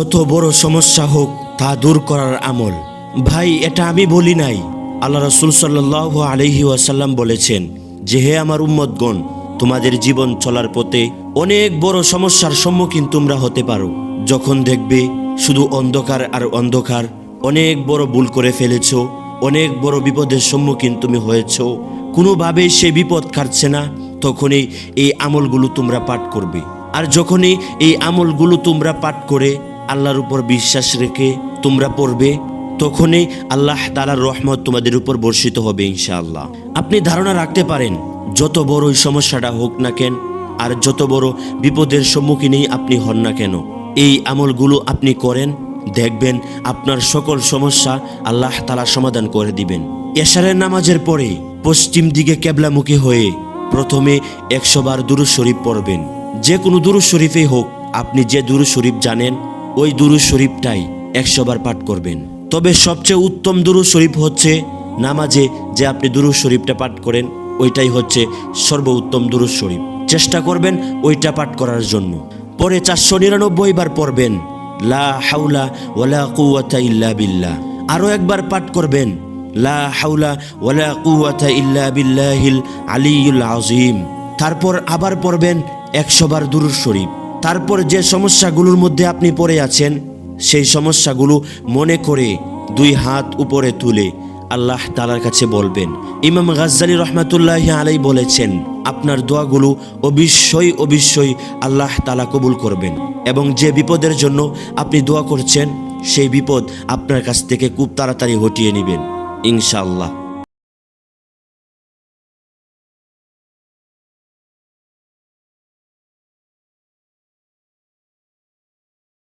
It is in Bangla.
যত বড় সমস্যা হোক তা দূর করার আমল। ভাই, এটা আমি বলি নাই, আল্লাহ রাসূল সাল্লাল্লাহু আলাইহি ওয়াসাল্লাম বলেছেন যে হে আমার উম্মতগণ, তোমাদের জীবন চলার পথে অনেক বড় সমস্যার সম্মুখীন তোমরা হতে পারো। যখন দেখবে শুধু অন্ধকার আর অন্ধকার, অনেক বড় ভুল করে ফেলেছো, অনেক বড় বিপদের সম্মুখীন তুমি হয়েছো, কোনোভাবেই সে বিপদ কাটছে না, তখনই এই আমলগুলো তোমরা পাঠ করবে। আর যখনই এই আমলগুলো তোমরা পাঠ করে আল্লাহর উপর বিশ্বাস রেখে তোমরা পড়বে, তখনই আল্লাহ তাআলার রহমত তোমাদের উপর বর্ষিত হবে ইনশাআল্লাহ। আপনি ধারণা রাখতে পারেন, যত বড়ই সমস্যাটা হোক না কেন আর যত বড় বিপদের সম্মুখীনই আপনি হন না কেন, এই আমলগুলো আপনি করেন, দেখবেন আপনার সকল সমস্যা আল্লাহ তাআলা সমাধান করে দিবেন। এশারের নামাজের পরে পশ্চিম দিকে কেবলামুখী হয়ে প্রথমে 100 বার দুরূদ শরীফ পড়বেন। যে কোনো দুরূদ শরীফেই হোক, আপনি যে দুরূদ শরীফ জানেন ওই দুরূদ শরীফটাই 100 বার পাঠ করবেন। তবে সবচেয়ে উত্তম দুরূদ শরীফ হচ্ছে নামাজে যে আপনি দুরূদ শরীফটা পাঠ করেন, ওইটাই হচ্ছে সর্বোত্তম দুরূদ শরীফ। চেষ্টা করবেন ওইটা পাঠ করার জন্য। পরে 499 বার পড়বেন লা হাওলা ওয়ালা কুওয়াতা ইল্লা বিল্লাহ। আরও একবার পাঠ করবেন লা হাওলা ওয়ালা কুওয়াতা ইল্লা বিল্লাহিল আলিয়্যিল আযীম। তারপর আবার পড়বেন 100 বার দুরূদ শরীফ। তারপর যে সমস্যাগুলোর মধ্যে আপনি পড়ে আছেন সেই সমস্যাগুলো মনে করে 2 হাত উপরে তুলে আল্লাহ তাআলার কাছে বলবেন। ইমাম গাজ্জালী রহমাতুল্লাহি আলাইহি বলেছেন, আপনার দোয়াগুলো অবশ্যই আল্লাহ তাআলা কবুল করবেন এবং যে বিপদের জন্য আপনি দোয়া করছেন সেই বিপদ আপনার কাছ থেকে খুব তাড়াতাড়ি হটিয়ে নেবেন ইনশাআল্লাহ।